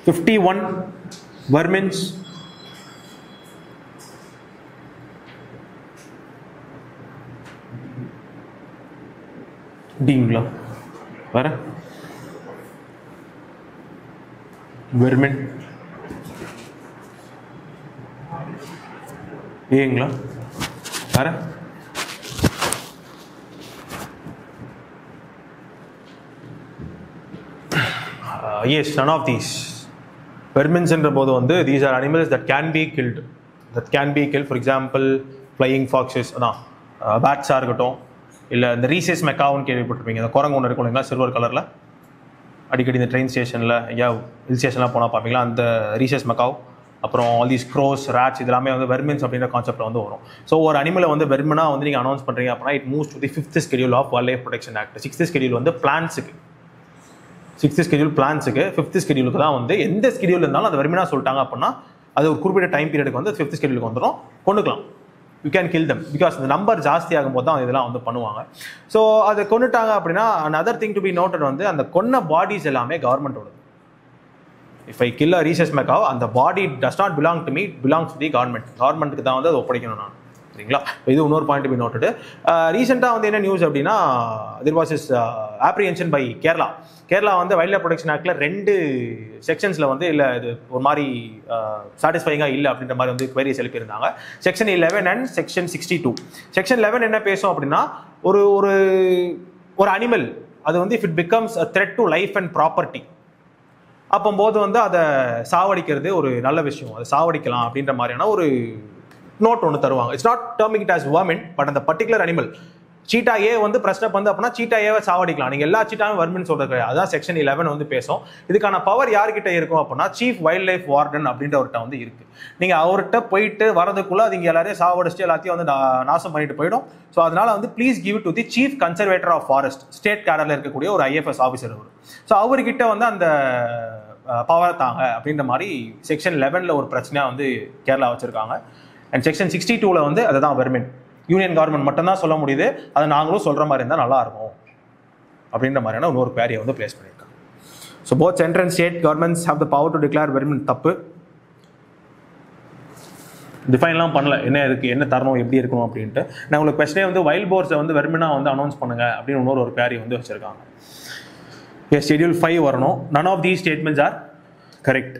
51 vermins. Dingla. Where? Vermin. Dingla. Where? Yes, none of these. Vermins என்ற போது வந்து these are animals that can be killed. For example, flying foxes, bats இருக்கட்டும், இல்லை இந்த rhesus மெக்காவுன்னு கேள்விப்பட்டிருப்பீங்க. இந்த குரங்கு ஒன்று இருக்கும் இல்லைங்களா, சில்வர் கலரில், அடிக்கடி இந்த ட்ரெயின் ஸ்டேஷனில் ஹில் ஸ்டேஷன்லாம் போனால் பார்ப்பீங்களா, அந்த ரீசஸ் மெக்காவ். அப்புறம் ஆல் தீஸ் க்ரோஸ், ராட்ஸ், இதெல்லாமே வந்து வெர்மின்ஸ் அப்படின்ற கான்செப்ட்டில் வந்து வரும். ஸோ ஒரு அனிமலை வந்து வெர்மினா வந்து நீங்கள் அனௌன்ஸ் பண்ணுறீங்க அப்படின்னா it moves to the 5th schedule of wildlife protection act. 6th schedule வந்து பிளான்ஸுக்கு, 6th schedule பிளான்ஸுக்கு, 5th scheduleக்கு தான் வந்து எந்த ஸ்கெடியூல் இருந்தாலும் அந்த வெர்மினா சொல்லிட்டாங்க அப்படின்னா அது ஒரு குறிப்பிட்ட டைம் பீரியடுக்கு வந்து 5th scheduleக்கு வந்துடும், கொண்டுக்கலாம். You can kill them because இந்த நம்பர் ஜாஸ்தி ஆகும்போது தான் இதெல்லாம் வந்து பண்ணுவாங்க. ஸோ அதை கொண்டுட்டாங்க அப்படின்னா another thing to be noted வந்து அந்த கொன்ன பாடிஸ் எல்லாமே கவர்மெண்ட்டோட. If I kill a rhesus macaque, அந்த body does not belong to me, belongs to the government. கவர்மெண்ட்டுக்கு தான் வந்து அதை ஒப்படைக்கணும் நான், சரிங்களா? இது இன்னொரு பாயிண்ட் பி நோட்டடு. ரீசெண்டாக வந்து என்ன நியூஸ் அப்படின்னா, there was this apprehension by Kerala வந்து வைல்ட் லைஃப் ப்ரொடெக்ஷன் ஆக்டில் 2 செக்ஷன்ஸில் வந்து இல்லை இது ஒரு மாதிரி சாட்டிஸ்ஃபைங்காக இல்லை அப்படின்ற மாதிரி வந்து குவரிஸ் எழுப்பியிருந்தாங்க. Section 11 and section 62. செக்ஷன் 11 என்ன பேசும் அப்படின்னா, ஒரு ஒரு அனிமல் அது வந்து if it becomes a threat to life and property, அப்போது வந்து அதை சாவடிக்கிறது ஒரு நல்ல விஷயம், அதை சாவடிக்கலாம் அப்படின்ற மாதிரியான ஒரு நோட் ஒன்று தருவாங்க. It's not terming it as vermin, but அந்த பர்டிகுலர் அனிமல் சீட்டா ஏ வந்து பிரச்சனை வந்து அப்படின்னா சீட்டா ஏவை சாவடிக்கலாம். நீங்கள் எல்லா சீட்டாவும் வர்மின்னு சொல்றது கிடையாது. அதான் செக்ஷன் 11 வந்து பேசும். இதுக்கான பவர் யார்கிட்ட இருக்கும் அப்படின்னா சீஃப் வைல்ட் லைஃப் வார்டன் அப்படின்றவர்கிட்ட வந்து இருக்கு. நீங்கள் அவர்கிட்ட போயிட்டு வரதுக்குள்ள அது எல்லாரையும் சாவடிச்சுட்டு எல்லாத்தையும் வந்து நாசம் பண்ணிட்டு போயிடும். ஸோ அதனால வந்து please give to the chief conservator of forest, state கேடரில் இருக்கக்கூடிய ஒரு IFS ஆஃபீஸர் அவர். ஸோ அவர்கிட்ட வந்து அந்த பவர் தாங்க அப்படின்ற மாதிரி செக்ஷன் 11 ஒரு பிரச்சனையாக வந்து கேரளா வச்சிருக்காங்க. அண்ட் செக்ஷன் 62 வந்து அதுதான் வெர்மின். யூனியன் கவர்மெண்ட் மட்டும்தான் சொல்ல முடியுது, அதை நாங்களும் சொல்கிற மாதிரி இருந்தால் நல்லா இருக்கும் அப்படின்ற மாதிரியான இன்னொரு பேரியை வந்து பிளேஸ் பண்ணியிருக்காங்க. So both central and state governments have the power to declare vermin. தப்பு, டிஃபைன்லாம் பண்ணல என்ன இருக்குது, என்ன தரணும், எப்படி இருக்கணும் அப்படின்ட்டு. நான் உங்களுக்கு கொஸ்டினே வந்து வைல்ட் போர்ஸை வந்து வெர்மினா வந்து அனௌன்ஸ் பண்ணுங்க அப்படின்னு இன்னொரு பேரி வந்து வச்சுருக்காங்க. Schedule 5 வரணும். None of these statements are correct.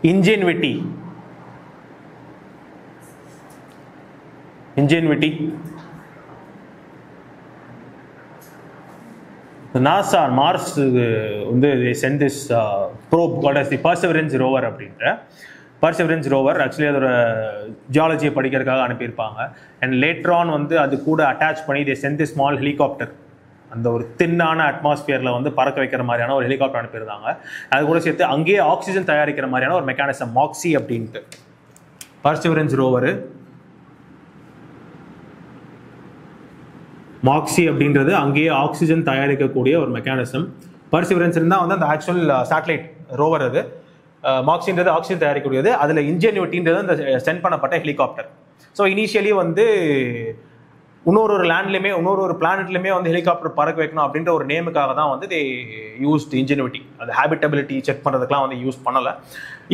Ingenuity. The NASA Mars வந்து they sent this probe called as the Perseverance rover அப்படின்ற. Perseverance rover ஆக்சுவலி அதோட ஜியாலஜியை படிக்கிறதுக்காக அனுப்பியிருப்பாங்க. அண்ட் லேட்டர் ஆன் வந்து அது கூட அட்டாச் பண்ணி they sent a small helicopter, அந்த ஒரு தின்னான அட்மாஸ்பியரில் வந்து பறக்க வைக்கிற மாதிரியான ஒரு ஹெலிகாப்டர் அனுப்பியிருந்தாங்க. அது கூட சேர்த்து அங்கேயே ஆக்சிஜன் தயாரிக்கிற மாதிரியான ஒரு மெக்கானிசம் மாக்ஸி அப்படின்ட்டு. பர்சிவரன்ஸ் ரோவர் மாக்ஸி அப்படின்றது அங்கேயே ஆக்சிஜன் தயாரிக்கக்கூடிய ஒரு மெக்கானிசம். பர்சிவரன்ஸ் இருந்தால் வந்து அந்த ஆக்சுவல் சேட்டலைட் ரோவர், அது மாக்ஸின்றது ஆக்சிஜன் தயாரிக்கக்கூடியது, அதில் இன்ஜென்யூட்டின்றது அந்த சென்ட் பண்ணப்பட்ட ஹெலிகாப்டர். ஸோ இனிஷியலி வந்து இன்னொரு லேண்ட்லையுமே இன்னொரு பிளானட்லையுமே வந்து ஹெலிகாப்டர் பறக்க வைக்கணும் அப்படின்ற ஒரு நேமுக்காக தான் வந்து தே யூஸ்ட் இன்ஜென்யூட்டி. அது ஹேபிட்டபிலிட்டி செக் பண்ணுறதுக்குலாம் வந்து யூஸ் பண்ணலை.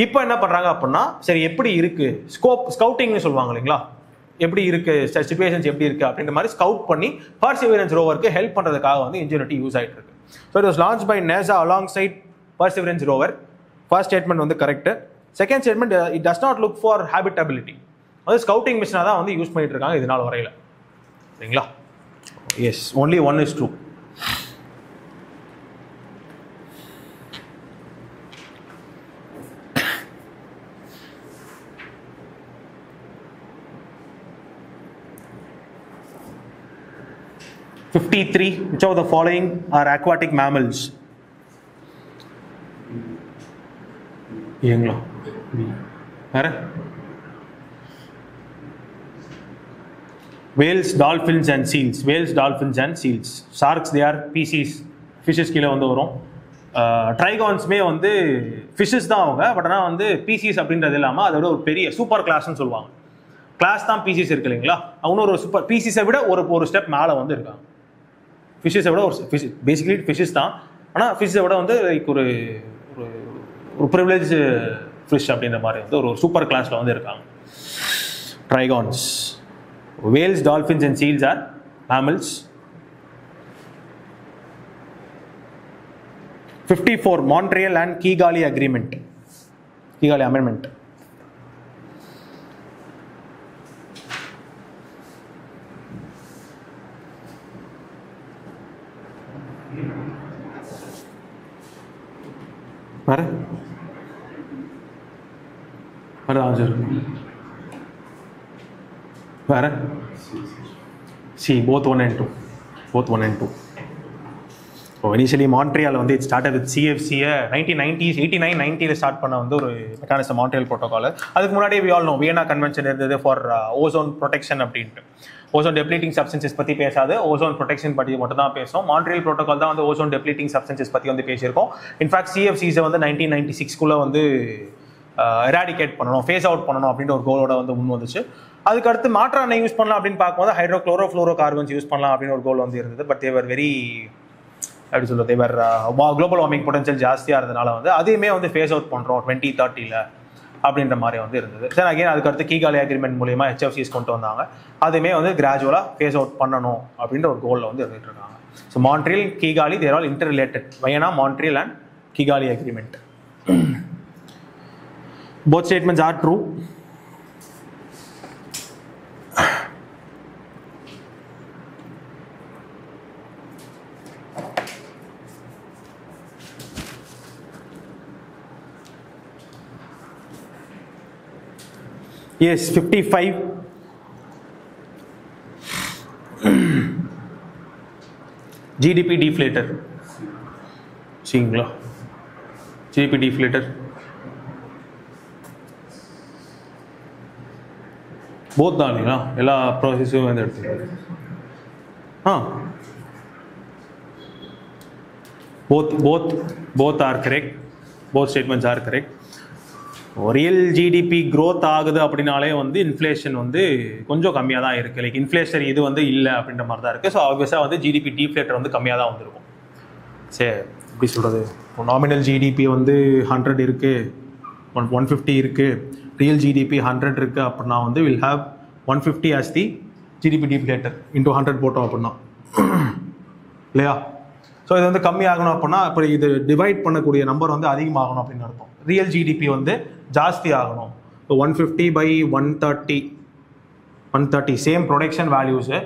இப்போ என்ன பண்ணுறாங்க அப்படின்னா, சரி எப்படி இருக்குது ஸ்கவுட்டிங்னு சொல்லுவாங்க இல்லைங்களா, எப்படி இருக்குது சிச்சுவேஷன்ஸ் எப்படி இருக்குது அப்படின்ற மாதிரி ஸ்கவுட் பண்ணி பர்சிவரன்ஸ் ரோவருக்கு ஹெல்ப் பண்ணுறதுக்காக வந்து இன்ஜென்யூட்டி யூஸ் ஆகிட்டு இருக்கு. So it was launch by NASA alongside Perseverance rover. First statement வந்து correct. Second statement it does not look for habitability, அது ஸ்கவுட்டிங் மிஷனாக தான் வந்து யூஸ் பண்ணிட்டு இருக்காங்க இதனால் வரையில், சரிங்களா? Yes, only one is true. Which of the following are aquatic mammals? ஏங்களா வேற? Whales, dolphins and seals. Sharks, they are species. Fishes கீழே வந்து வரும். ட்ரைகான்ஸ்மே வந்து ஃபிஷஸ் தான் அவங்க, பட் ஆனால் வந்து பீசிஸ் அப்படின்றது இல்லாமல் அதோட ஒரு பெரிய சூப்பர் கிளாஸ்ன்னு சொல்லுவாங்க. கிளாஸ் தான் பீசிஸ் இருக்கு இல்லைங்களா, இன்னொரு சூப்பர் பீசிஸை விட ஒரு ஸ்டெப் மேலே வந்து இருக்காங்க. ஃபிஷ்ஷை விட ஒரு ஃபிஷ் பேசிக்கலி ஃபிஷ்ஷஸ் தான். ஆனால் ஃபிஷ்ஷை விட வந்து லைக் ஒரு ஒரு ப்ரிவிலேஜ் ஃபிஷ் அப்படின்ற மாதிரி வந்து ஒரு சூப்பர் கிளாஸில் வந்து இருக்காங்க. ட்ரைகான்ஸ். Whales, dolphins and seals are mammals. 54 Montreal and Kigali Agreement. Kigali Amendment. Where? Where answer? Where? See, both 1 and 2. Both 1 and 2. So initially Montreal வந்து இட் ஸ்டார்ட் வித் சிஎஃப்சியை 1990s 89-90 ஸ்டார்ட் பண்ண வந்து ஒரு மெக்கானிசம் மான்ட்ரியல் ப்ரோட்டோகால். அதுக்கு முன்னாடி we all know Vienna convention இருந்தது for ozone protection அப்படின்ட்டு. Ozone depleting substances பற்றி பேசாது, ஓசோன் ப்ரொடெக்ஷன் பற்றி மட்டும் தான் பேசும். மான்ட்ரியல் ப்ரோட்டோகால் தான் வந்து ஓசோன் டெப்ளீட்டிங் சப்ஸ்டன்சஸ் பற்றி வந்து பேசியிருக்கோம். இன்ஃபேக்ட் சிஎஃப்சிஸை வந்து 1996 வந்து எராடிகேட் பண்ணணும், ஃபேஸ் அவுட் பண்ணணும் அப்படின்ற ஒரு கோலோட வந்து முன் வந்துச்சு. அதுக்கடுத்து மாற்று என்ன யூஸ் பண்ணலாம் அப்படின்னு பார்க்கும்போது ஹைட்ரோக்ளோரோ கார்பன்ஸ் யூஸ் பண்ணலாம் அப்படின்னு ஒரு கோல் வந்து இருந்தது. பட் தேவர் வெரி அப்படி சொல்லுறது தேவர் குளோபல் வார்மிங் பொட்டன்ஷியல் ஜாஸ்தியாக இருந்ததுனால வந்து அதையுமே வந்து ஃபேஸ் அவுட் பண்ணுறோம் 2030 அப்படின்ற மாதிரி வந்து இருந்தது. சரி, அகைன் அதுக்கடுத்து கீகாலி அக்ரிமெண்ட் மூலியமா HFCs கொண்டு வந்தாங்க. அதுவுமே வந்து கிராஜுவலாக ஃபேஸ் அவுட் பண்ணணும் அப்படின்ற ஒரு கோலில் வந்து இருந்துட்டு இருக்காங்க. So Montreal, Kigali they're all interrelated. Vienna Montreal and Kigali agreement. Both statements are true. Yes, 55. GDP deflator. சரிங்களா? GDP deflator. போத் தான் இல்லைங்களா? எல்லா ப்ராசஸும் வந்து எடுத்துக்கலாம். both are correct. Both statements are correct. Real GDP growth ஆகுது அப்படின்னாலே வந்து inflation வந்து கொஞ்சம் கம்மியாக தான் இருக்குது. லைக் இன்ஃப்ளேஷன் இது வந்து இல்லை அப்படின்ற மாதிரி தான் இருக்குது. ஸோ ஆப்வியஸாக வந்து ஜிடிபி டீஃப்ளேட்டர் வந்து கம்மியாக தான் வந்துருக்கும். சரி, எப்படி சொல்கிறது, நாமினல் ஜிடிபி வந்து 100 இருக்குது, 150 இருக்குது, ரியல் ஜிடிபி 100 இருக்குது அப்படின்னா வந்து will have 150 as the GDP deflator into 100 போட்டோம் அப்படின்னா இல்லையா? ஸோ இது வந்து கம்மி ஆகணும் அப்படின்னா இப்போ இது டிவைட் பண்ணக்கூடிய நம்பர் வந்து அதிகமாகணும் அப்படின்னு அர்த்தம். ரியல் ஜிடிபி வந்து ஜாஸ்தி ஆகணும். So 150 by 130 same production values.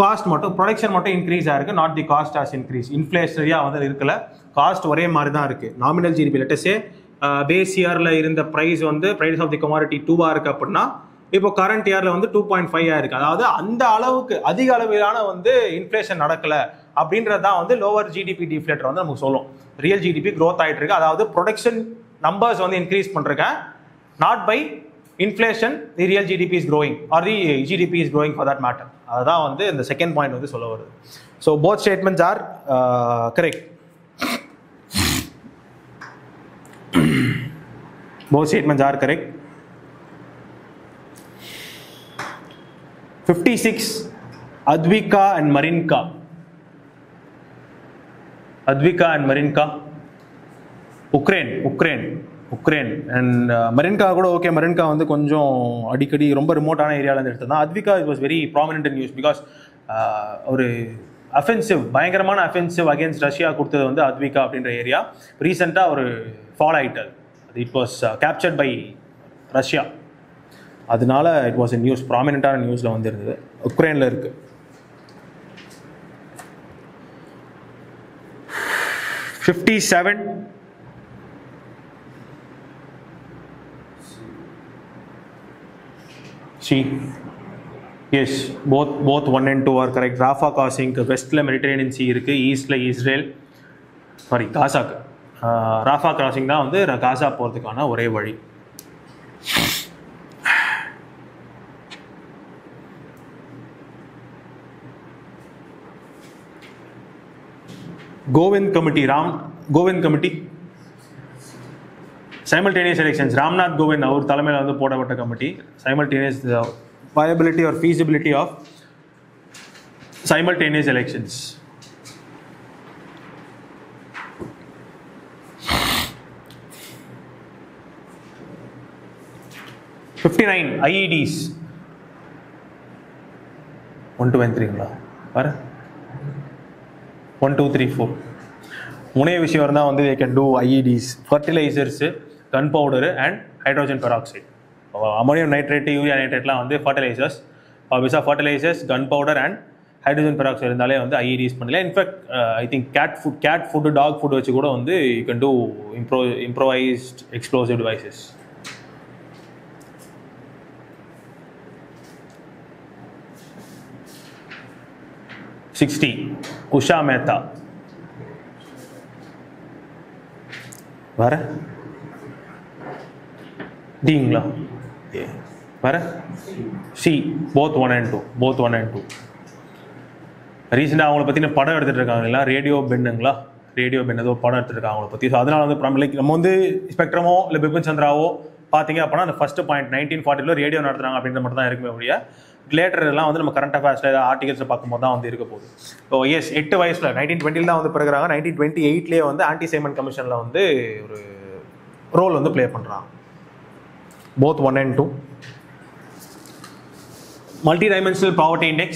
Cost மட்டும் ப்ரொடக்ஷன் மட்டும் இன்க்ரீஸ் ஆயிருக்கு, not the cost has increase. இன்ஃப்ளேஷனரியாக வந்து இருக்கல, காஸ்ட் ஒரே மாதிரி தான் இருக்குது. நாமினல் ஜிடிபி லெட்டஸே பேஸ் இயரில் இருந்த ப்ரைஸ் வந்து ப்ரைஸ் ஆஃப் தி கமாடிட்டி 2 இருக்குது அப்படின்னா இப்போ கரண்ட் இயரில் வந்து 2.5 இருக்குது. அதாவது அந்த அளவுக்கு அதிக அளவிலான வந்து இன்ஃப்ளேஷன் நடக்கலை அப்படின்றது தான் வந்து லோவர் ஜிடிபி டிஃப்ளேட்டர் வந்து நமக்கு சொல்லும். ரியல் ஜிடிபி க்ரோத் ஆகிட்டு இருக்கு, அதாவது ப்ரொடக்ஷன் நம்பர்ஸ் வந்து இன்க்ரீஸ் பண்ணிருக்கேன், not by inflation the real GDP is growing or the GDP is growing for that matter. அதுதான் வந்து இந்த செகண்ட் பாயிண்ட் வந்து சொல்ல வருது. So both statements are correct. Both statements are correct. 56 Advika and Marinka. Advika and Marinka. Ukraine and Marinka கூட okay. Marinka வந்து கொஞ்சம் அடிக்கடி ரொம்ப ரிமோட்டான ஏரியாவிலேருந்து எடுத்தது தான். Advika it was very prominent in news because ஒரு அஃபென்சிவ், பயங்கரமான அஃபென்சிவ் அகேன்ஸ்ட் ரஷ்யா கொடுத்தது வந்து Advika அப்படின்ற ஏரியா. ரீசெண்டாக ஒரு ஃபால் ஆகிட்டது. It was captured by Russia. அதனால இட் வாஸ் நியூஸ், ப்ராமினெண்ட்டான நியூஸில் வந்து இருந்தது. உக்ரைனில் இருக்குது. Yes, both 1 and 2 are correct. Rafah கிராசிங்க்கு வெஸ்ட்டில் மெடிட்டரேனியன் சி இருக்குது, ஈஸ்டில் இஸ்ரேல், சாரி காசாக்கு. ராஃபா கிராசிங் தான் வந்து காசா போகிறதுக்கான ஒரே வழி. Govind committee simultaneous elections. Ramnath Kovind அவர் தலைமையில் வந்து போடப்பட்ட committee. Simultaneous viability or feasibility of simultaneous elections. 59 IEDs. 1 2 3 வர 1 2 3 4 மூணே விஷயம் இருந்தால் வந்து they can do IEDs, fertilizers, gunpowder and hydrogen peroxide. Ammonium nitrate, urea நைட்ரேட்லாம் வந்து ஃபர்டிலைசர்ஸ். ஆப்வியஸாக fertilisers, gunpowder and hydrogen peroxide இருந்தாலே வந்து ஐஇடிஸ் பண்ணல. In fact I think cat food, dog food வச்சு கூட வந்து you can do improvised explosive devices. Usha Mehta வர டீங்களா வர சி போத் 1 and 2. ரீசெண்டாக அவங்கள பற்றின படம் எடுத்துகிட்டு இருக்காங்களா, ரேடியோ பென்னுங்களா, ரேடியோ பென் ஏதோ படம் எடுத்துகிட்டு அவங்கள பற்றி. ஸோ அதனால் வந்து லைக் நம்ம வந்து ஸ்பெக்ட்ரமோ இல்லை பிபின் சந்திராவோ பார்த்தீங்க அப்படின்னா அந்த ஃபர்ஸ்ட் பாயிண்ட் 1940 ரேடியோ நடத்துகிறாங்க அப்படின்ற மட்டும் தான் இருக்குமே ஒழிய லேட்டர் எல்லாம் வந்து நம்ம கரண்ட் அஃபேர்ஸில் ஏதாவது ஆர்டிகல்ஸை பார்க்கும்போது தான் வந்து இருக்க போகுது. ஸோ எஸ் 8 வயசில் 1920 தான் வந்து பிறகுறாங்க. 1928 வந்து ஆன்டி சைமன் கமிஷனில் வந்து ஒரு ரோல் வந்து ப்ளே பண்ணுறாங்க. Both 1 and 2. Multi-dimensional poverty index.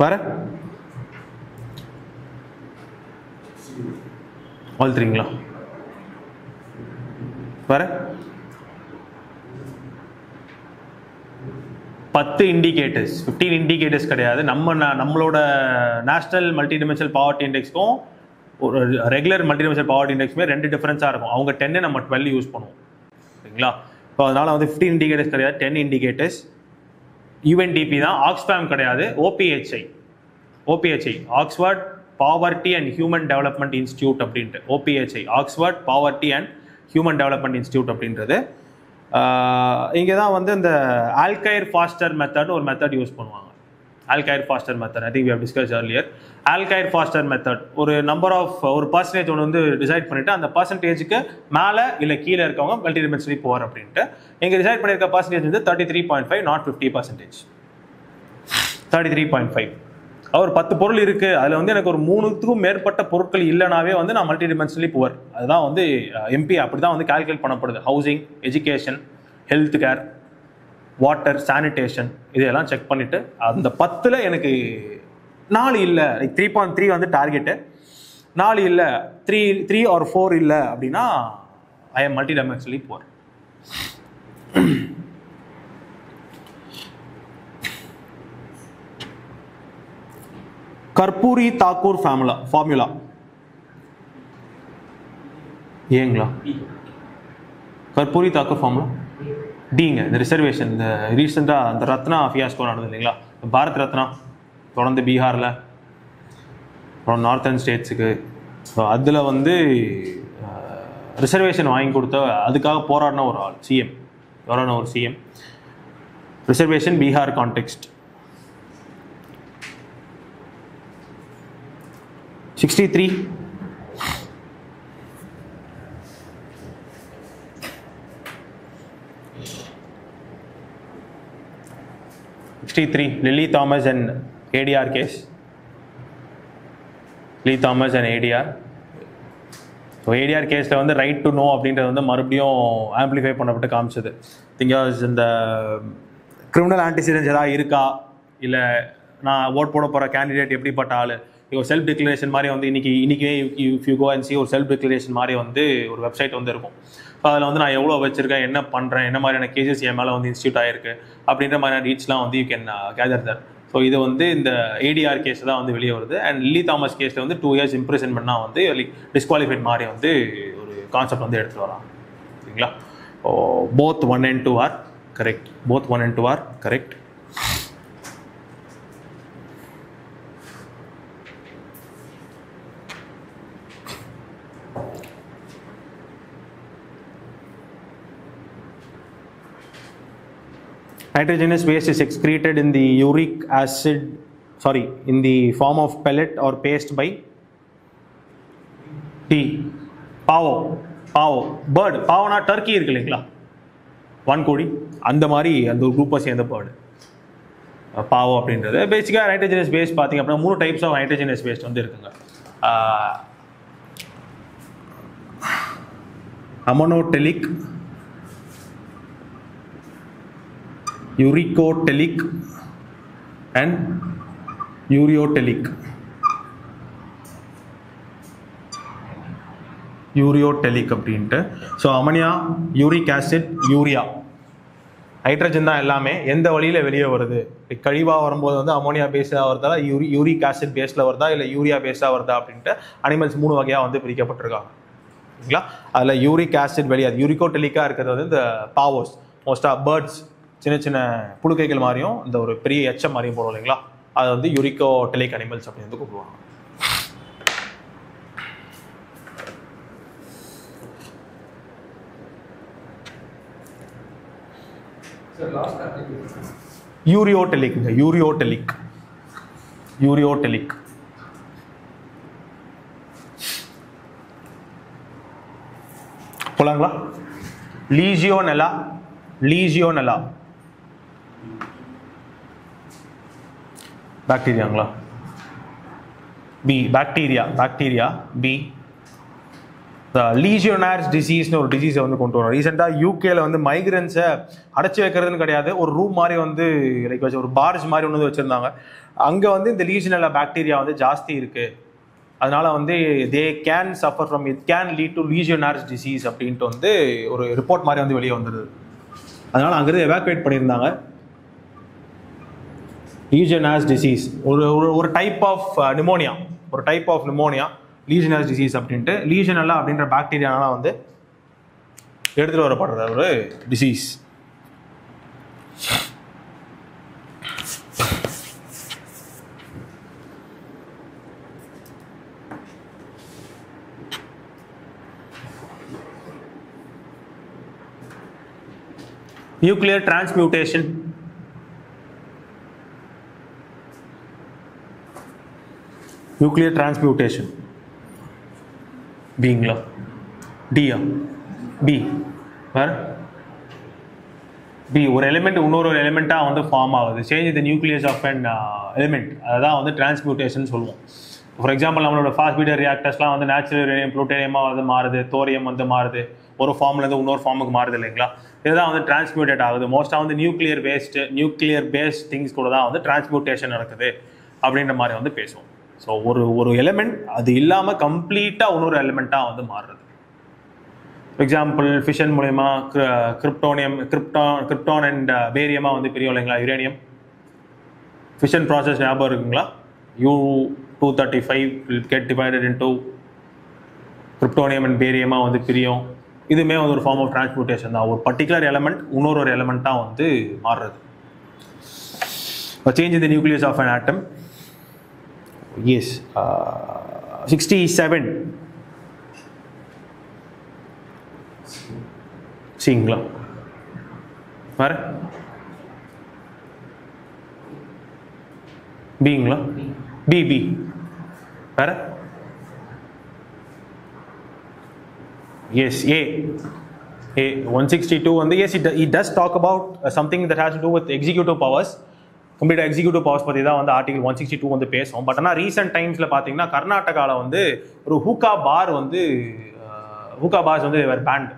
வர ஆல் த்ரீங்களா வர 10 இண்டிகேட்டர்ஸ், 15 இண்டிகேட்டர்ஸ் கிடையாது. நம்மளோட நேஷனல் மல்டி டிமென்ஷனல் பாவர்ட்டி இண்டெக்ஸ்க்கும் ஒரு ரெகுலர் மல்டிடிமென்ஷனல் பாவர்ட்டி இண்டெக்ஸ்மே 2 டிஃபரன்ஸாக இருக்கும். அவங்க 10 நம்ம 12 யூஸ் பண்ணுவோம் சரிங்களா. ஸோ அதனால் வந்து 15 இண்டிகேட்டர்ஸ் கிடையாது, 10 இண்டிகேட்டர்ஸ். யூஎன்டிபி தான், ஆக்ஸ்ஃபேம் கிடையாது. OPHI Oxford poverty and human development institute அப்படின்ட்டு, OPHI Oxford poverty and human development institute அப்படின்றது. இங்கே தான் வந்து இந்த ஆல்கைர் ஃபாஸ்டர் மெத்தட் ஒரு மெத்தட் யூஸ் பண்ணுவாங்க. Alkyr Foster method, I think we have discussed earlier. Alkyr Foster method ஒரு number of ஒரு பர்சன்டேஜ் ஒன்று வந்து டிசைட் பண்ணிட்டு அந்த பர்சன்டேஜுக்கு மேலே இல்லை கீழே இருக்கவங்க மல்டி டிமென்ஷனலி போவார் அப்படின்ட்டு. இங்கே டிசைட் பண்ணியிருக்க பர்சன்டேஜ் வந்து 33.5, நாட் 50%. 33.5. அவர் 10 பொருள் இருக்கு, அதில் வந்து எனக்கு ஒரு 3க்கும் மேற்பட்ட பொருட்கள் இல்லைனாவே வந்து நான் மல்டி டிமென்ஷனலி புவர். அதுதான் வந்து எம்பி அப்படி தான் வந்து கால்குலேட் பண்ணப்படுது. Housing, education, health care, water, sanitation இதெல்லாம் செக் பண்ணிட்டு அந்த 10ல் எனக்கு 4 இல்லை, லைக் 3.3 வந்து டார்கெட்டு, 4 இல்லை, 3 or 4 இல்லை அப்படின்னா I am multi dimensionally poor. Karpoori Thakur formula ஏங்களா? கர்பூரி தாக்கூர் ஃபார்முலா டிங்க. இந்த ரிசர்வேஷன், இந்த ரீசெண்டாக அந்த ரத்னா ஃபியாஸ்கோ நடந்தது இல்லைங்களா, பாரத் ரத்னா தொடர்ந்து பீகாரில் அப்புறம் நார்த்தன் ஸ்டேட்ஸுக்கு. ஸோ அதில் வந்து ரிசர்வேஷன் வாங்கி கொடுத்த அதுக்காக போராடின ஒரு ஆள் சிஎம், யாரான ஒரு CM. Reservation Bihar context. 63 Lily Thomas and ADR case. Lily Thomas and ADR. So ADR கேஸில் வந்து ரைட் டு நோ அப்படின்றது வந்து மறுபடியும் ஆம்பிளிஃபை பண்ணப்பட்டு காமிச்சது. திங்காஸ் இந்த கிரிமினல் ஆன்டிசிடென்ட்ஸ் ஏதாவது இருக்கா, இல்லை நான் ஓட் போட போகிற கேண்டிடேட் எப்படிப்பட்ட ஆள், ஒரு செல்ஃப் டிக்ளரேஷன் மாதிரி வந்து இன்றைக்கே if you go and see ஒரு செல்ஃப் டிக்ளரேஷன் மாதிரி வந்து ஒரு வெப்சைட் வந்து இருக்கும். ஸோ அதில் வந்து நான் எவ்வளோ வச்சுருக்கேன், என்ன பண்ணுறேன், என்ன மாதிரியான கேசஸ் என் மேலே வந்து இன்ஸ்டியூட் ஆகிருக்கு அப்படின்ற மாதிரியான ரீட்ஸ்லாம் வந்து யூ கேன் கேதர் தர். ஸோ இது வந்து இந்த ஏடிஆர் கேஸ் தான் வந்து வெளியே வருது. அண்ட் லில்லி தாமஸ் கேஸில் வந்து 2 years இம்ப்ரிசன் பண்ணால் வந்து டிஸ்குவாலிஃபைட் மாதிரி வந்து ஒரு கான்செப்ட் வந்து எடுத்துகிட்டு வரலாம் சரிங்களா. Both 1 and 2 are correct. Both 1 and 2 are correct. Nitrogenous waste is excreted in the in the form of pellet or paste by pavo bird. pavona turkey இருக்கு இல்லைங்களா, வான்கோழி, அந்த மாதிரி அந்த ஒரு குரூப்பை சேர்ந்த பேர்டு பாவோ அப்படின்றது. பேசிக்காக நைட்ரஜனஸ் வேஸ்ட் பார்த்தீங்க அப்படின்னா 3 டைப்ஸ் ஆஃப் நைட்ரஜனஸ் வேஸ்ட் வந்து இருக்குங்க. அமனோடெலிக், யூரிகோடெலிக் அண்ட் யூரியோடெலிக். யூரியோடெலிக் அப்படின்ட்டு. So ammonia, uric acid, urea, hydrogen தான் எல்லாமே. எந்த வழியில் வெளியே வருது? கழிவாக வரும்போது வந்து அமோனியா பேஸாக வருதா, யூரிக் ஆசிட் பேஸில் வருதா, இல்லை யூரியா பேஸாக வருதா அப்படின்ட்டு அனிமல்ஸ் 3 வகையாக வந்து பிரிக்கப்பட்டிருக்காங்க. ஓகேங்களா? அதில் யூரிக் ஆசிட் வெளியாது. யூரிகோடெலிக்காக இருக்கிறது வந்து இந்த பாவோஸ், மோஸ்ட்டாக பேர்ட்ஸ், சின்ன சின்ன புழுக்கைகள் மாதிரியும் இந்த ஒரு பெரிய எச்சம் மாதிரியும் போடுவோம் இல்லைங்களா, அது வந்து யூரிகோடெலிக் அனிமல்ஸ் அப்படின்னு வந்து கூப்பிடுவாங்க. Ureotelic, ureotelic, ureotelic. போலாங்களா? லீஜியோனெல்லா, லீஜியோனெல்லா பாக்டீரியாங்களா? B. Bacteria, bacteria B. Legionnaires டிசீஸ்னு ஒரு டிசீஸை வந்து கொண்டு வரோம். ரீசெண்டாக யூகேல வந்து மைக்ரன்ஸை அடைச்சி வைக்கிறதுன்னு கிடையாது, ஒரு ரூம் மாதிரி வந்து லைக் வச்சு ஒரு பார்ஜ் மாதிரி ஒன்று வச்சுருந்தாங்க. அங்கே வந்து இந்த லீஜியோனெல்லா பாக்டீரியா வந்து ஜாஸ்தி இருக்குது. அதனால வந்து they can suffer from, it can lead to Legionnaires disease அப்படின்ட்டு வந்து ஒரு ரிப்போர்ட் மாதிரி வந்து வெளியே வந்துடுது. அதனால அங்கிருந்து எவாக்குவேட் பண்ணியிருந்தாங்க. லீஜியோனார்ஸ் டிசீஸ் ஒரு டைப் ஆஃப் நிமோனியா, ஒரு type of pneumonia Legionnaires disease அப்படின்ட்டு. லீஜியோனெல்லா அப்படின்ற பாக்டீரியானால வந்து எடுத்துகிட்டு வரப்படுற ஒரு disease. Nuclear transmutation, nuclear transmutation பிங்களா? டியா? பி. வேற பி. ஒரு எலிமெண்ட் இன்னொரு எலிமெண்ட்டாக வந்து ஃபார்ம் ஆகுது. Change the nucleus of an element, அதுதான் வந்து டிரான்ஸ்மியூட்டேஷன் சொல்லுவோம். ஃபார் எக்ஸாம்பிள் நம்மளோட ஃபாஸ்ட் பீடர் ரியாக்டர்ஸ்லாம் வந்து நேச்சுரல் யுரேனியம் ப்ளூட்டோனியமாக வந்து மாறுது, தோரியம் வந்து மாறுது, ஒரு ஃபார்ம்லேருந்து இன்னொரு ஃபார்முக்கு மாறுது இல்லைங்களா? இதுதான் வந்து டிரான்ஸ்மியூட்டேட் ஆகுது. மோஸ்ட்டாக வந்து நியூக்ளியர் பேஸ்ட் திங்ஸ் கூட தான் வந்து டிரான்ஸ்மியூட்டேஷன் நடக்குது அப்படின்ற மாதிரி வந்து பேசுவோம். ஸோ ஒரு எலிமெண்ட் அது இல்லாமல் கம்ப்ளீட்டாக இன்னொரு எலிமெண்ட்டாக வந்து மாறுறது. ஃபார் எக்ஸாம்பிள் ஃபிஷன் மூலயமா கிரிப்டான் அண்ட் பேரியமாக வந்து பிரியும் இல்லைங்களா? யுரேனியம் ஃபிஷன் ப்ராசஸ் ஞாபகம் இருக்குங்களா? U-235 will get divided into kryptonium and பேரியமாக வந்து பிரியும். இதுவுமே வந்து ஒரு ஃபார்ம் ஆஃப் டிரான்ஸ்மியூட்டேஷன் தான். ஒரு பர்டிகுலர் எலிமெண்ட் இன்னொரு எலிமெண்ட்டாக வந்து மாறுறது. Change in the nucleus of an atom. Yes. 67 சரிங்களா? வேற பிங்களா? பி. பி. வேற? Yes, A. 162 வந்து yes, it does talk about something that has to do with executive powers. Complete executive powers பற்றி தான் வந்து ஆர்டிகல் 162 வந்து பேசும். பட் ஆனால் ரீசெண்ட் டைம்ஸில் பார்த்தீங்கன்னா கர்நாடகாவில் வந்து ஒரு ஹூக்கா பார்ஸ் வந்து வேர் பேண்ட்.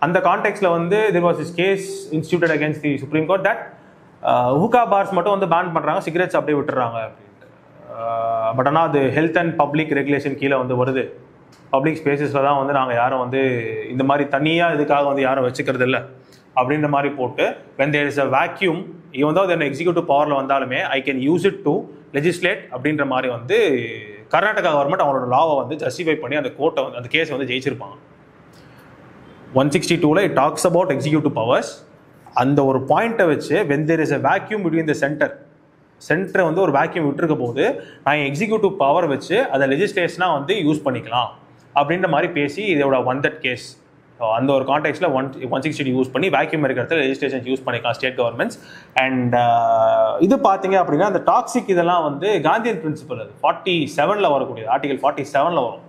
அந்த கான்டெக்ட்ல வந்து there was this case instituted against the Supreme Court that hookah bars மட்டும் வந்து பேன் பண்ணுறாங்க, சிகரெட்ஸ் அப்படியே விட்டுறாங்க அப்படின்ட்டு. பட் ஆனால் அது ஹெல்த் அண்ட் பப்ளிக் ரெகுலேஷன் கீழே வந்து வருது. பப்ளிக் ஸ்பேசஸில் தான் வந்து நாங்கள் யாரும் வந்து இந்த மாதிரி தனியாக இதுக்காக வந்து யாரும் வச்சுக்கிறது இல்லை அப்படின்ற மாதிரி போட்டு when there is a vacuum, even though then executive பவரில் வந்தாலுமே I can use it to legislate அப்படின்ற மாதிரி வந்து கர்நாடகா கவர்மெண்ட் அவங்களோட லாவை வந்து ஜஸ்டிஃபை பண்ணி அந்த கோர்ட்டை வந்து அந்த கேஸை வந்து ஜெயிச்சிருப்பாங்க. 162ல் it talks about executive powers. அந்த ஒரு பாயிண்ட்டை வச்சு when there is a vacuum between the சென்டரை வந்து ஒரு வேக்யூம் விட்டுருக்க போது நான் எக்ஸிக்யூட்டிவ் பவர் வச்சு அதை லெஜிஸ்லேஷனாக வந்து யூஸ் பண்ணிக்கலாம் அப்படின்ற மாதிரி பேசி இதோட தட் கேஸ். அந்த ஒரு கான்டெக்ட்ல 160 யூஸ் பண்ணி வேக்யூம் இருக்கிறத லெஜிஸ்லேஷன் யூஸ் பண்ணிக்கலாம் ஸ்டேட் கவர்மெண்ட்ஸ். அண்ட் இது பார்த்தீங்க அப்படின்னா அந்த டாக்ஸிக் இதெல்லாம் வந்து காந்தியன் பிரின்சிபல், அது 47ல் வரக்கூடியது, ஆர்டிகல் 47ல் வரும்.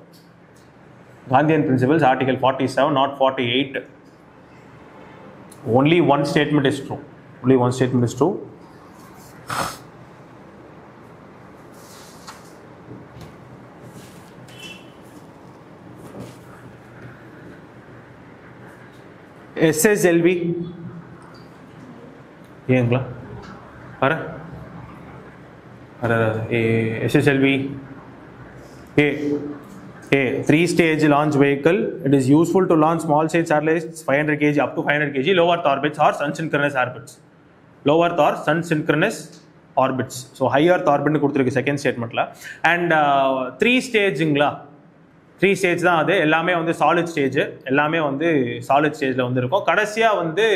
Gandhian principles article 47, not 48. Only one statement is true. Only one statement is true. SSLV ஏங்களா வர SSLV A 3-stage launch vehicle. It is useful to launch small stage satellites 500 kg up to 500 kg low earth orbits or sun synchronous orbits. Low earth or sun synchronous orbits. So high earth orbit னு கொடுத்திருக்கு second ஸ்டேட்மெண்ட்ல. And 3 ஸ்டேஜ்ங்களா 3 stage தான் அது. எல்லாமே வந்து solid stage, எல்லாமே வந்து solid ஸ்டேஜ்ல வந்து இருக்கும். கடைசியா வந்து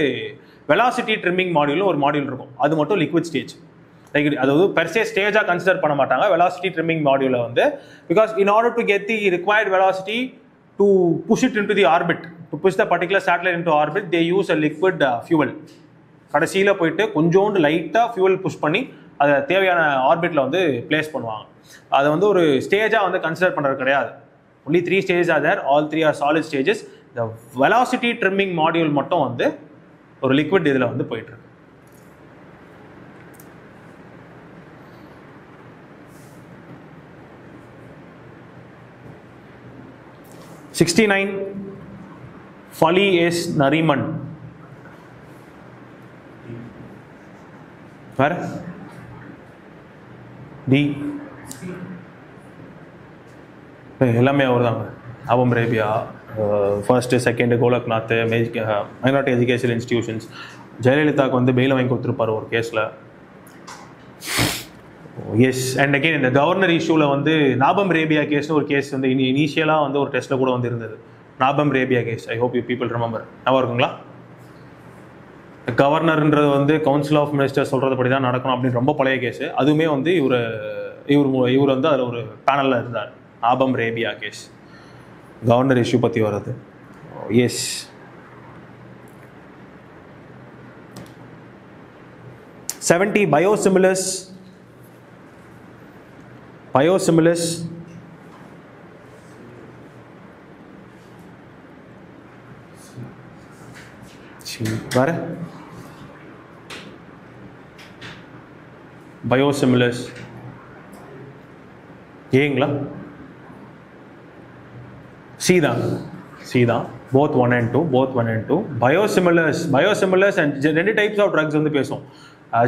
வெலாசிட்டி ட்ரிம்மிங் மாடியூல் ஒரு மாடியூல் இருக்கும், அது மட்டும் லிக்விட் ஸ்டேஜ். லைக் அதாவது பெர்சே ஸ்டேஜாக கன்சிடர் பண்ண மாட்டாங்க வெலாசிட்டி ட்ரிம்மிங் மாடியூலை வந்து. Because in order to get the required velocity to push it into the orbit, to push the particular satellite into orbit, they use a liquid fuel. கடைசியில் போயிட்டு கொஞ்சோண்டு லைட்டாக fuel push பண்ணி அதை தேவையான ஆர்பிட்டில் வந்து பிளேஸ் பண்ணுவாங்க. அதை வந்து ஒரு ஸ்டேஜாக வந்து கன்சிடர் பண்ணுறது கிடையாது. Only 3 stages are there, all 3 are solid stages. The velocity trimming module மட்டும் வந்து ஒரு லிக்விட் இதில் வந்து போயிட்டு இருக்கு. Fali S. Nariman. Where? D. எல்லாமே அவர் தாங்க. Nabam Rebia, first second Golaknath, minority education institutions. ஜெயலலிதாவுக்கு வந்து பெயில் வாங்கி கொடுத்துருப்பார் ஒரு கேஸில். எஸ். அண்ட் அகெயின் இந்த கவர்னர் இஷ்யூவில் வந்து நாபம் ரேபியா கேஸ்னு ஒரு கேஸ் வந்து இனிஷியலாக வந்து ஒரு டெஸ்ட்டில் கூட வந்து இருந்தது. Nabam Rebia case, I hope you people remember. நல்லா இருக்குங்களா? கவர்னர்ன்றது வந்து கவுன்சில் ஆஃப் மினிஸ்டர் சொல்கிறது படி தான் நடக்கணும் அப்படின்னு ரொம்ப பழைய கேஸு. அதுவுமே வந்து இவர் வந்து அதில் ஒரு பேனலில் இருந்தார். நாபம் ரேபியா கேஸ் கவர்னர் இஷ்யூ பற்றி வர்றது. எஸ். பயோசிமிலர்ஸ் வேற பயோசிமிலர்ஸ் ஏங்களா? C தான் both 1 and 2. Biosimilars and ரெண்டு டைப்ஸ் ஆஃப் ட்ரக்ஸ் வந்து பேசும்.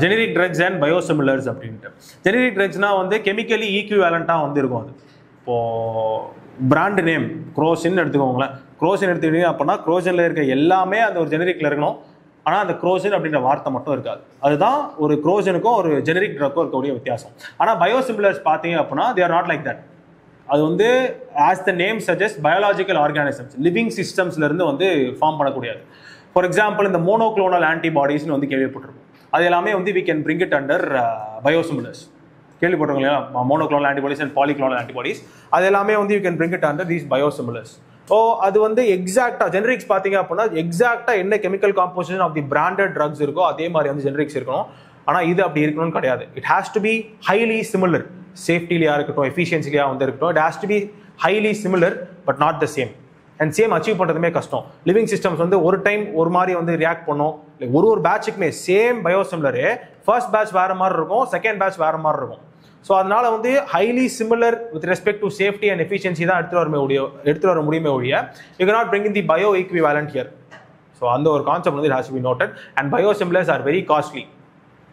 ஜெனரிக் ட்ரக்ஸ் அண்ட் பயோசிமிலர்ஸ் அப்படின்ட்டு. ஜெனரிக் ட்ரக்ஸ்னா வந்து கெமிக்கலி ஈக்குவேலண்ட்டாக வந்து இருக்கும். அது இப்போது பிராண்ட் நேம் குரோசின் எடுத்துக்கோங்களேன். குரோசின் எடுத்துக்கிட்டீங்க அப்படின்னா குரோசினில் இருக்க எல்லாமே அந்த ஒரு ஜெனரிக்கில் இருக்கணும். ஆனால் அந்த குரோசின் அப்படின்ற வார்த்தை மட்டும் இருக்காது. அதுதான் ஒரு குரோசினுக்கும் ஒரு ஜெனரிக் ட்ரக்கும் இருக்கக்கூடிய வித்தியாசம். ஆனால் பயோசிமிலர்ஸ் பார்த்தீங்க அப்படின்னா they are not like that. அது வந்து as the name suggest biological organisms, living சிஸ்டம்ஸ்லேருந்து வந்து ஃபார்ம் பண்ணக்கூடியது. ஃபார் எக்ஸாம்பிள் இந்த மோனோக்ளோனல் ஆன்டிபாடிஸ்னு வந்து கேள்விப்பட்டிருக்கும். அது எல்லாமே வந்து we can bring it under biosimilars. கேள்விப்பட்டிருக்கோம் இல்லையா? மோனோக்ளோனல் ஆன்டிபாடிஸ் அண்ட் பாலிக்ளோனல் ஆன்டிபாடிஸ், அது எல்லாமே வந்து you can bring it under these biosimilars. So அது வந்து எக்ஸாக்டாக ஜெனரிக்ஸ் பார்த்தீங்க அப்படின்னா எக்ஸாக்டாக என்ன chemical composition of the branded drugs இருக்கோ அதே மாதிரி வந்து ஜெனரிக்ஸ் இருக்கணும். ஆனால் இது அப்படி இருக்கணும்னு கிடையாது. It has to be highly similar. சேஃப்டிலியா இருக்கட்டும், எஃபிஷியன்சிலியா வந்து இருக்கட்டும், it has to be highly similar but not the same. And same achieve பண்ணுறதுமே கஷ்டம். லிவிங் சிஸ்டம்ஸ் வந்து ஒரு டைம் ஒரு மாதிரி வந்து ரியாக்ட் பண்ணும். லைக் ஒரு பேட்சுக்குமே சேம் பயோசிமிலரே ஃபர்ஸ்ட் பேட்ச் வேறு மாதிரி இருக்கும், செகண்ட் பேட்ச் வேறு மாதிரி இருக்கும். ஸோ அதனால வந்து highly similar with respect to safety and efficiency தான் எடுத்துகிட்டு வர முடியுமே ஒழிய you cannot bring in the bio equivalent here. So அந்த ஒரு கான்செப்ட் வந்து it has to be noted. and biosimilars are very costly.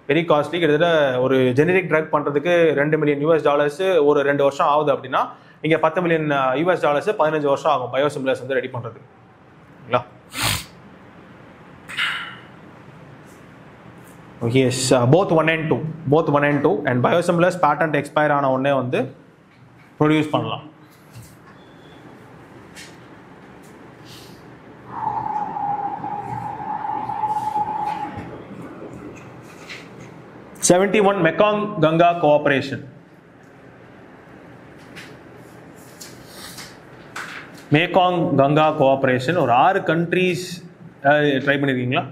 கிட்டத்தட்ட ஒரு ஜெனரிக் ட்ரக் பண்ணுறதுக்கு $2 million ஒரு 2 வருஷம் ஆகுது அப்படின்னா இங்கே $10 million 15 வருஷம் ஆகும் பயோசிமிலர்ஸ் வந்து ரெடி பண்ணுறதுக்கு. ஓகேங்களா? S. both 1 and 2 and biosimilars patent expire ஆன உடனே வந்து ப்ரொடியூஸ் பண்ணலாம். Mekong Ganga cooperation. Mekong Ganga cooperation ஒரு 6 கண்ட்ரீஸ் ட்ரை பண்ணியிருக்கீங்களா?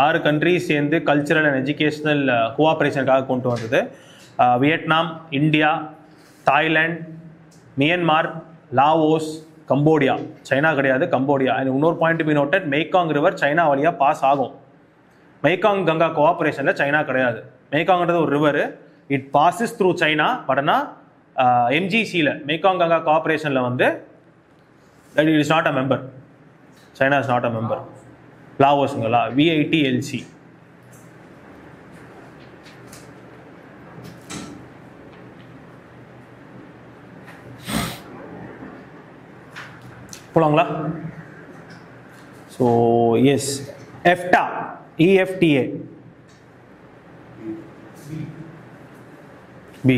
6 கண்ட்ரீஸ் சேர்ந்து கல்ச்சரல் அண்ட் எஜுகேஷனல் கோஆப்ரேஷனுக்காக கொண்டு வந்தது. Vietnam, India, Thailand, Myanmar, Laos, Cambodia. China கிடையாது, கம்போடியா. அண்ட் இன்னொரு point be noted, Mekong river China வழியாக பாஸ் ஆகும். மேகாங் கங்கா கோஆப்ரேஷனில் சைனா கிடையாது. மேகாங்கிறது ஒரு river, it passes through China. But ஆனால் எம்ஜிசியில் மேகாங் கங்கா கோஆப்ரேஷனில் வந்து it is not a member. China is not a member. லாவோஸுங்களா VITLC. போலாங்களா? So yes EFTA EFTA B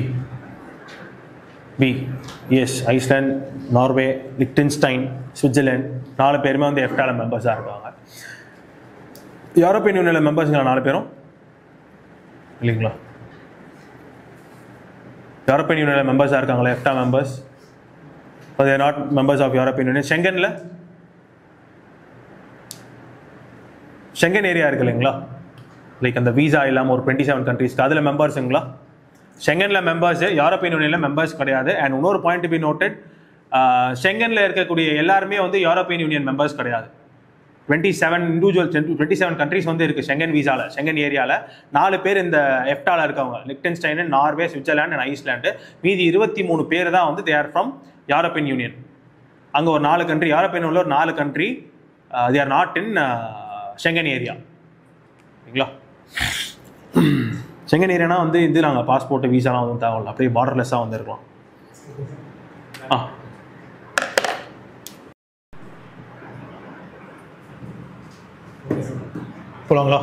yes Iceland, Norway, Liechtenstein, Switzerland 4 பேருமே வந்து EFTA மெம்பர்ஸாக இருக்காங்க. யூரோப்பியன் யூனியனில் மெம்பர்ஸுங்களா 4 பேரும் இல்லைங்களா? யூரோப்பியன் யூனியனில் மெம்பர்ஸாக இருக்காங்களா EFTA members? they are not members of European Union. Schengen area இருக்கு இல்லைங்களா? லைக் அந்த விசா இல்லாமல் ஒரு 27 கண்ட்ரீஸ்க்கு அதில் மெம்பர்ஸுங்களா? ஷெங்கனில் மெம்பர்ஸு, யூரோப்பியன் யூனியனில் மெம்பர்ஸ் கிடையாது. அண்ட் இன்னொரு பாயிண்ட் டு பி நோட்டட், ஷெங்கனில் இருக்கக்கூடிய எல்லாருமே வந்து யூரோப்பியன் யூனியன் மெம்பர்ஸ் கிடையாது. 27 கண்ட்ரீஸ் வந்து இருக்குது ஷெங்கன் விசாவில், ஷெங்கன் ஏரியாவில் 4 பேர் இந்த EFTA இருக்கவங்க, லிக்டன்ஸ்டைன், நார்வே, சுவிட்சர்லாந்து அண்ட் ஐஸ்லாண்டு. மீதி 23 பேர் தான் வந்து they are from European union. அங்கே ஒரு 4 கண்ட்ரி, யூரோப்பியன் யூனியனில் ஒரு 4 country they are not in Schengen area. ஓகேங்களா? ஷெங்கன் ஏரியானா வந்து இது நாங்கள் பாஸ்போர்ட்டு விசாலாம் வந்து தேவையில்ல, அப்படியே பார்டர்லெஸ்ஸாக வந்து இருக்கலாம். போலாங்களா?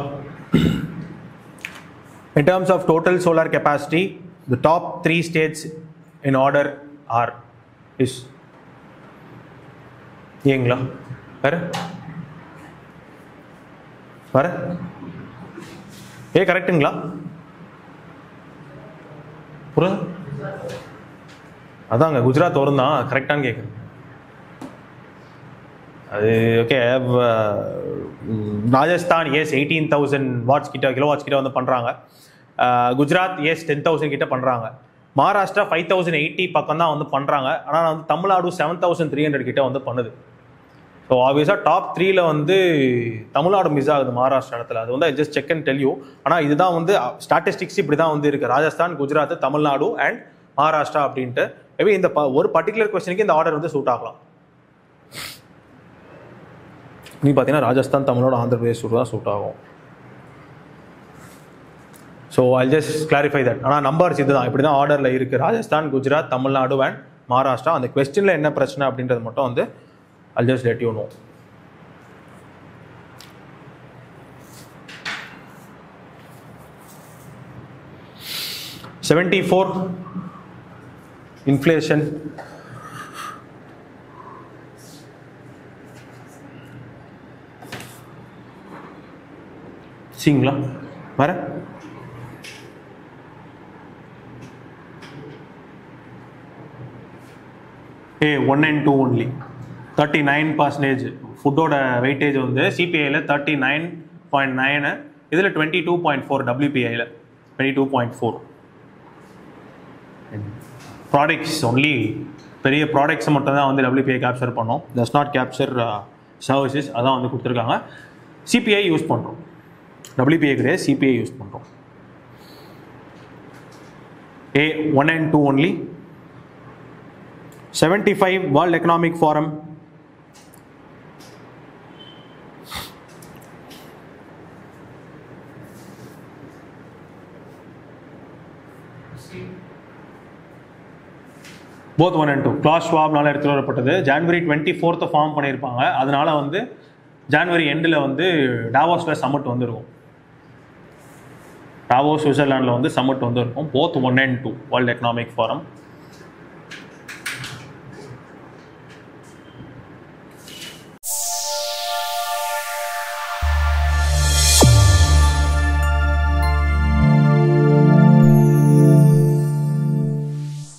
In terms of total solar capacity, the top 3 states in order are is ஏங்களா? வேற கரெக்டுங்களா? புரியுது? அதாங்க குஜராத் வரும் தான் கரெக்டானு கேட்குறேன். அது ஓகே. ராஜஸ்தான் எஸ் 18,000 வாட்ஸ் கிட்ட, கிலோ வாட்ஸ் கிட்ட வந்து பண்ணுறாங்க. குஜராத் எஸ் 10,000 கிட்ட பண்ணுறாங்க. மகாராஷ்டிரா 5,080 பக்கம் தான் வந்து பண்ணுறாங்க. ஆனால் வந்து தமிழ்நாடு 7,300 கிட்ட வந்து பண்ணுது. ஸோ ஆப்வியஸாக டாப் 3ல வந்து தமிழ்நாடு மிஸ் ஆகுது மகாராஷ்டிரா இடத்துல. அது வந்து I just check and tell you. ஆனால் இதுதான் வந்து ஸ்டாட்டிஸ்டிக்ஸ் இப்படி தான் வந்து இருக்குது. ராஜஸ்தான், குஜராத், தமிழ்நாடு அண்ட் மகாராஷ்டிரா அப்படின்ட்டு. மேபி இந்த ஒரு பர்டிகுலர் கொஸ்டினுக்கு இந்த ஆர்டர் வந்து சூட் ஆகலாம். நீ பார்த்தீங்கன்னா ராஜஸ்தான், தமிழ்நாடு, ஆந்திர பிரதேஷ் தான் சூட் ஆகும். So I just clarify that. ஆனால் நம்பர்ஸ் இது தான், இப்படி தான் ஆர்டரில் இருக்குது. ராஜஸ்தான், குஜராத், தமிழ்நாடு அண்ட் மகாராஷ்டிரா. அந்த கொஸ்டினில் என்ன பிரச்சனை அப்படின்றது மட்டும் வந்து I'll just let you know. $74 inflation. சரிங்களா? வேற A1 and 2 only. 39% ஃபுட்டோட வெயிட்டேஜ் வந்து சிபிஐயில் 39.9, இதில் 22.4, WPIயில் 22.4. ப்ராடக்ட்ஸ் ஒன்லி, பெரிய ப்ராடக்ட்ஸை மட்டும் தான் வந்து WPI கேப்சர் பண்ணோம். Does not capture services. அதான் வந்து கொடுத்துருக்காங்க. சிபிஐ யூஸ் பண்ணுறோம், WPI கிடையாது, சிபிஐ யூஸ் பண்ணுறோம். A1 and 2 only. 75 World Economic Forum. Both 1 and 2 class ஷவாப்னால எடுத்துகிட்டு வரப்பட்டது. January 24th ஃபார்ம் பண்ணியிருப்பாங்க. அதனால வந்து ஜான்வரி எண்டில் வந்து டாவோஸில் சம்மிட் வந்துருக்கும். டாவோஸ் சுவிட்சர்லாண்டில் வந்து சம்மிட் வந்து இருக்கும். Both 1 and 2 world economic forum.